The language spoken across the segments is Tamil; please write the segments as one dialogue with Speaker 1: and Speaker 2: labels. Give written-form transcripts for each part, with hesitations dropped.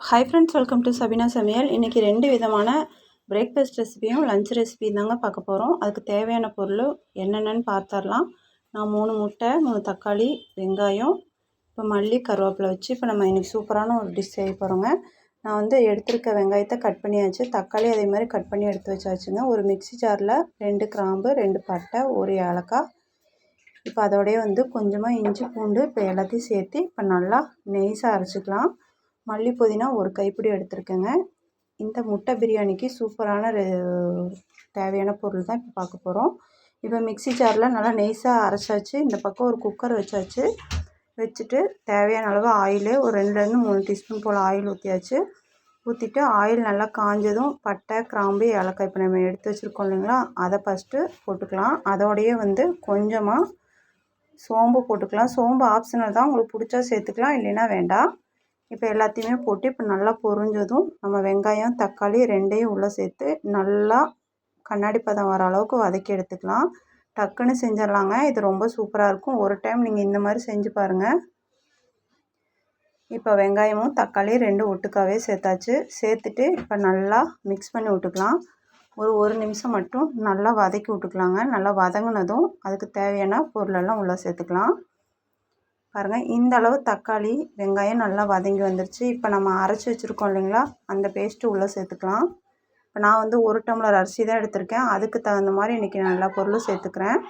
Speaker 1: Hi friends, welcome to Sabina சமையல். இன்றைக்கி 2 விதமான பிரேக்ஃபாஸ்ட் ரெசிபியும் லஞ்ச் ரெசிபியும் தாங்க பார்க்க போகிறோம். அதுக்கு தேவையான பொருள் என்னென்னு பார்த்துடலாம். நான் 3 முட்டை, 3 தக்காளி, வெங்காயம், இப்போ மல்லி, கருவேப்பிலை வச்சு இப்போ நம்ம இன்றைக்கி சூப்பரான ஒரு டிஷ் செய்ய போகிறோங்க. நான் வந்து எடுத்துருக்க வெங்காயத்தை கட் பண்ணியாச்சு, தக்காளி அதே மாதிரி கட் பண்ணி எடுத்து வச்சாச்சுங்க. ஒரு மிக்ஸி ஜாரில் 2 கிராம்பு, 2 பட்டை, 1 ஏலக்காய், இப்போ அதோடய வந்து கொஞ்சமாக இஞ்சி பூண்டு இப்போ எல்லாத்தையும் சேர்த்து இப்போ நல்லா நெய்ஸாக அரைச்சிக்கலாம். மல்லி புதினா ஒரு கைப்பிடி எடுத்துருக்கேங்க. இந்த முட்டை பிரியாணிக்கு சூப்பரான தேவையான பொருள் தான் இப்போ பார்க்க போகிறோம். இப்போ மிக்ஸி ஜாரில் நல்லா நெய்ஸாக அரைச்சாச்சு. இந்த பக்கம் ஒரு குக்கர் வச்சாச்சு. வச்சுட்டு தேவையான அளவு ஆயிலு ஒரு 2லேருந்து 3 டீஸ்பூன் போல் ஆயில் ஊற்றியாச்சு. ஊற்றிட்டு ஆயில் நல்லா காஞ்சதும் பட்டை, கிராம்பு, ஏலக்காய் இப்போ நம்ம எடுத்து வச்சுருக்கோம் இல்லைங்களா, அதை ஃபஸ்ட்டு போட்டுக்கலாம். அதோடையே வந்து கொஞ்சமாக சோம்பு போட்டுக்கலாம். சோம்பு ஆப்ஷனல் தான், உங்களுக்கு பிடிச்சா சேர்த்துக்கலாம், இல்லைன்னா வேண்டாம். இப்போ எல்லாத்தையுமே போட்டு இப்போ நல்லா பொரிஞ்சதும் நம்ம வெங்காயம், தக்காளி 2ஐயும் உள்ளே சேர்த்து நல்லா கண்ணாடி பதம் வர அளவுக்கு வதக்கி எடுத்துக்கலாம். டக்குன்னு செஞ்சிடலாங்க. இது ரொம்ப சூப்பராக இருக்கும். ஒரு டைம் நீங்கள் இந்த மாதிரி செஞ்சு பாருங்கள். இப்போ வெங்காயமும் தக்காளி 2 ஒட்டுக்காவே சேர்த்தாச்சு. சேர்த்துட்டு இப்போ நல்லா மிக்ஸ் பண்ணி விட்டுக்கலாம். ஒரு நிமிஷம் மட்டும் நல்லா வதக்கி விட்டுக்கலாங்க. நல்லா வதங்கினதும் அதுக்கு தேவையான பொருளெல்லாம் உள்ளே சேர்த்துக்கலாம். பாருங்கள், இந்த அளவு தக்காளி வெங்காயம் நல்லா வதங்கி வந்துருச்சு. இப்போ நம்ம அரைச்சி வச்சுருக்கோம் இல்லைங்களா, அந்த பேஸ்ட்டு உள்ளே சேர்த்துக்கலாம். இப்போ நான் வந்து 1 டம்ளர் அரிசி தான் எடுத்திருக்கேன். அதுக்கு தகுந்த மாதிரி இன்றைக்கி நல்லா பொருள் சேர்த்துக்கிறேன்.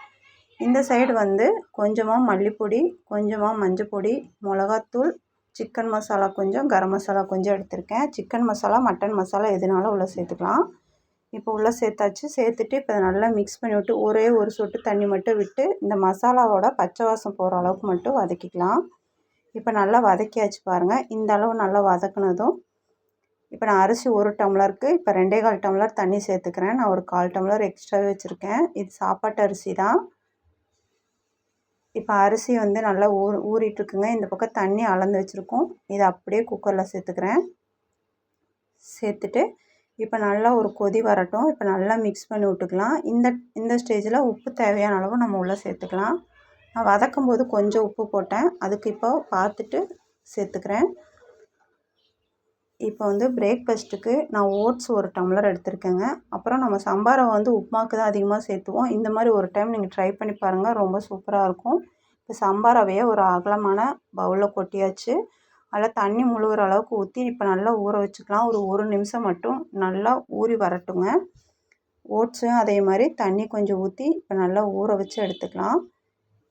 Speaker 1: இந்த சைடு வந்து கொஞ்சமாக மல்லிப்பொடி, கொஞ்சமாக மஞ்சப்பொடி, மிளகாத்தூள், சிக்கன் மசாலா கொஞ்சம், கரம் மசாலா கொஞ்சம் எடுத்திருக்கேன். சிக்கன் மசாலா, மட்டன் மசாலா எதுனாலும் உள்ளே சேர்த்துக்கலாம். இப்போ உள்ளே சேர்த்தாச்சு. சேர்த்துட்டு இப்போ நல்லா மிக்ஸ் பண்ணி விட்டு ஒரே ஒரு சொட்டு தண்ணி மட்டும் விட்டு இந்த மசாலாவோட பச்சை வாசம் போகிற அளவுக்கு மட்டும் வதக்கிக்கலாம். இப்போ நல்லா வதக்கியாச்சு பாருங்கள். இந்த அளவு நல்லா வதக்குனதும் இப்போ நான் அரிசி 1 டம்ளருக்கு இப்போ 2 1/4 டம்ளர் தண்ணி சேர்த்துக்கிறேன். நான் ஒரு 1/4 டம்ளர் எக்ஸ்ட்ராவே வச்சுருக்கேன். இது சாப்பாட்டு அரிசி தான். இப்போ அரிசி வந்து நல்லா ஊறிட்டுருக்குங்க. இந்த பக்கம் தண்ணி அளந்து வச்சுருக்கோம். இதை அப்படியே குக்கரில் சேர்த்துக்கிறேன். சேர்த்துட்டு இப்போ நல்லா ஒரு கொதி வரட்டும். இப்போ நல்லா மிக்ஸ் பண்ணி விட்டுக்கலாம். இந்த ஸ்டேஜில் உப்பு தேவையான அளவு நம்ம உள்ளே சேர்த்துக்கலாம். நான் வதக்கும் போது கொஞ்சம் உப்பு போட்டேன். அதுக்கு இப்போ பார்த்துட்டு சேர்த்துக்கிறேன். இப்போ வந்து பிரேக்ஃபாஸ்ட்டுக்கு நான் ஓட்ஸ் 1 டம்ளர் எடுத்திருக்கேங்க. அப்புறம் நம்ம சம்பாரை வந்து உப்புமாவுக்கு தான் அதிகமாக சேர்த்துவோம். இந்த மாதிரி ஒரு டைம் நீங்கள் ட்ரை பண்ணி பாருங்கள், ரொம்ப சூப்பராக இருக்கும். இப்போ சம்பாரவையே ஒரு அகலமான பவுலில் கொட்டியாச்சு. அதில் தண்ணி முழுகிற அளவுக்கு ஊற்றி இப்போ நல்லா ஊற வச்சுக்கலாம். ஒரு நிமிஷம் மட்டும் நல்லா ஊறி வரட்டுங்க. ஓட்ஸும் அதே மாதிரி தண்ணி கொஞ்சம் ஊற்றி இப்போ நல்லா ஊற வச்சு எடுத்துக்கலாம்.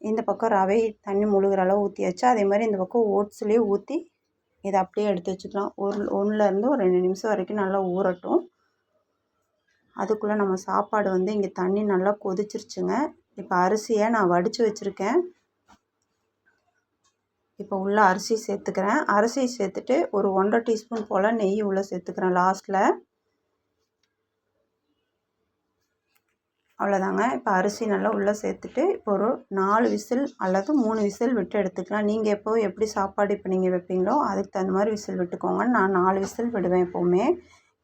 Speaker 1: இந்த பக்கம் ரவை தண்ணி முழுகிற அளவு ஊற்றியாச்சு. அதே மாதிரி இந்த பக்கம் ஓட்ஸ்லேயே ஊற்றி இதை அப்படியே எடுத்து வச்சுக்கலாம். 1லேருந்து ஒரு 2 நிமிஷம் வரைக்கும் நல்லா ஊறட்டும். அதுக்குள்ளே நம்ம சாப்பாடு வந்து இங்கே தண்ணி நல்லா கொதிச்சிருச்சுங்க. இப்போ அரிசியை நான் வடித்து வச்சுருக்கேன். இப்போ உள்ள அரிசி சேர்த்துக்கிறேன். அரிசி சேர்த்துட்டு ஒரு 1/2 டீஸ்பூன் போல் நெய் உள்ளே சேர்த்துக்கிறேன் லாஸ்ட்டில். அவ்வளோதாங்க. இப்போ அரிசி நல்லா உள்ளே சேர்த்துட்டு இப்போ ஒரு 4 விசில் அல்லது 3 விசில் விட்டு எடுத்துக்கலாம். நீங்கள் எப்படி சாப்பாடு இப்போ நீங்கள் வைப்பீங்களோ அதுக்கு தகுந்த மாதிரி விசில் விட்டுக்கோங்க. நான் 4 விசில் விடுவேன் எப்போவுமே.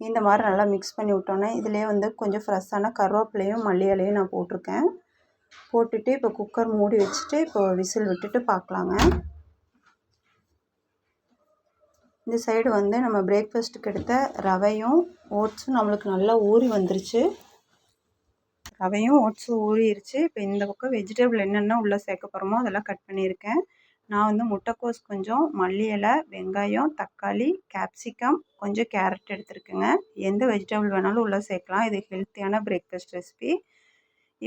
Speaker 1: இந்த மாதிரி நல்லா மிக்ஸ் பண்ணி விட்டோன்னே இதிலே வந்து கொஞ்சம் ஃப்ரெஷ்ஷான கருவேப்பிலையும் மல்லி இலையும் நான் போட்டிருக்கேன். போட்டுட்டு இப்போ குக்கர் மூடி வச்சுட்டு இப்போ விசில் விட்டுட்டு பார்க்கலாங்க. இந்த சைடு வந்து நம்ம பிரேக்ஃபாஸ்ட்டுக்கு எடுத்த ரவையும் ஓட்ஸும் நம்மளுக்கு நல்லா ஊறி வந்துருச்சு. ரவையும் ஓட்ஸும் ஊறிடுச்சு. இப்போ இந்த பக்கம் வெஜிடபிள் என்னென்ன உள்ளே சேர்க்க போகிறோமோ அதெல்லாம் கட் பண்ணியிருக்கேன். நான் வந்து முட்டைக்கோஸ் கொஞ்சம், மல்லி இலை, வெங்காயம், தக்காளி, கேப்சிகம், கொஞ்சம் கேரட் எடுத்துருக்கேங்க. எந்த வெஜிடபிள் வேணாலும் உள்ளே சேர்க்கலாம். இது ஹெல்த்தியான பிரேக்ஃபாஸ்ட் ரெசிபி.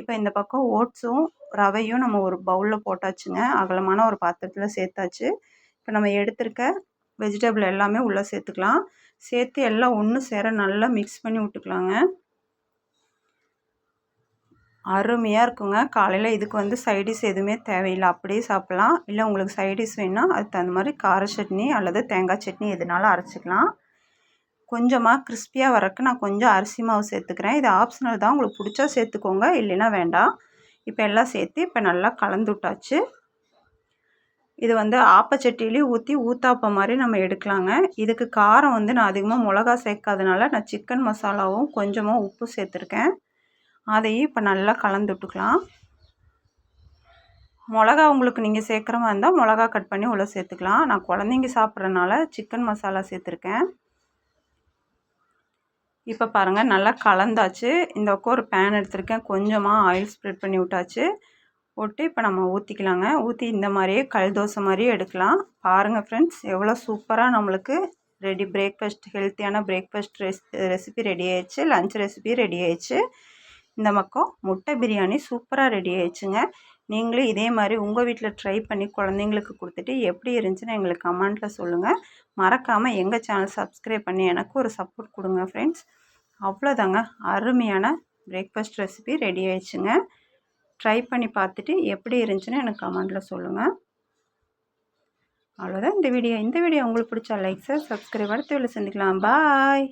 Speaker 1: இப்போ இந்த பக்கம் ஓட்ஸும் ரவையும் நம்ம ஒரு பவுலில் போட்டாச்சுங்க. அகலமான ஒரு பாத்திரத்தில் சேர்த்தாச்சு. இப்போ நம்ம எடுத்திருக்க வெஜிடபிள் எல்லாமே உள்ளே சேர்த்துக்கலாம். சேர்த்து எல்லாம் ஒன்று சேர நல்லா மிக்ஸ் பண்ணி விட்டுக்கலாங்க. அருமையாக இருக்குங்க. காலையில் இதுக்கு வந்து சைடிஷ் எதுவுமே தேவையில்லை, அப்படியே சாப்பிட்லாம். இல்லை உங்களுக்கு சைடிஷ் வேணுன்னா அதுக்கு தகுந்த மாதிரி கார சட்னி அல்லது தேங்காய் சட்னி எதுனாலும் அரைச்சிக்கலாம். கொஞ்சமாக கிறிஸ்பியாக வரக்கு நான் கொஞ்சம் அரிசி மாவு சேர்த்துக்கிறேன். இது ஆப்ஷனல் தான், உங்களுக்கு பிடிச்சா சேர்த்துக்கோங்க, இல்லைன்னா வேண்டாம். இப்போ எல்லாம் சேர்த்து இப்போ நல்லா கலந்து விட்டாச்சு. இது வந்து ஆப்பச்சட்டிலையும் ஊற்றி ஊத்தாப்பம் மாதிரி நம்ம எடுக்கலாங்க. இதுக்கு காரம் வந்து நான் அதிகமாக மிளகா சேர்க்காதனால நான் சிக்கன் மசாலாவும் கொஞ்சமாக உப்பு சேர்த்துருக்கேன். அதையும் இப்போ நல்லா கலந்து விட்டுக்கலாம். மிளகா உங்களுக்கு நீங்கள் சேர்க்குற மாதிரி இருந்தால் மிளகா கட் பண்ணி உள்ளே சேர்த்துக்கலாம். நான் குழந்தைங்க சாப்பிட்றனால சிக்கன் மசாலா சேர்த்துருக்கேன். இப்போ பாருங்கள் நல்லா கலந்தாச்சு. இந்த பக்கம் ஒரு பேன் எடுத்திருக்கேன். கொஞ்சமாக ஆயில் ஸ்ப்ரெட் பண்ணி விட்டாச்சு. போட்டு இப்போ நம்ம ஊற்றிக்கலாங்க. ஊற்றி இந்த மாதிரியே கல் தோசை மாதிரியே எடுக்கலாம். பாருங்கள் ஃப்ரெண்ட்ஸ், எவ்வளோ சூப்பராக நம்மளுக்கு பிரேக்ஃபாஸ்ட் ஹெல்த்தியான பிரேக்ஃபாஸ்ட் ரெசிபி ரெடி ஆயிடுச்சு. லஞ்ச் ரெசிபி ரெடி ஆயிடுச்சு. இந்த பக்கம் முட்டை பிரியாணி சூப்பராக ரெடி ஆயிடுச்சுங்க. நீங்களும் இதே மாதிரி உங்கள் வீட்டில் ட்ரை பண்ணி குழந்தைங்களுக்கு கொடுத்துட்டு எப்படி இருந்துச்சுன்னு எங்களுக்கு கமெண்ட்டில் சொல்லுங்கள். மறக்காமல் எங்கள் சேனல் சப்ஸ்கிரைப் பண்ணி எனக்கு ஒரு சப்போர்ட் கொடுங்க ஃப்ரெண்ட்ஸ். அவ்வளோதாங்க, அருமையான பிரேக்ஃபாஸ்ட் ரெசிபி ரெடி ஆயிடுச்சுங்க. ட்ரை பண்ணி பார்த்துட்டு எப்படி இருந்துச்சுன்னு எனக்கு கமெண்ட்டில் சொல்லுங்கள். அவ்வளோதான் இந்த வீடியோ உங்களுக்கு பிடிச்சா லைக், ஷேர், சப்ஸ்கிரைப். அடுத்த வீடியோவில் சந்திக்கலாம். பாய்.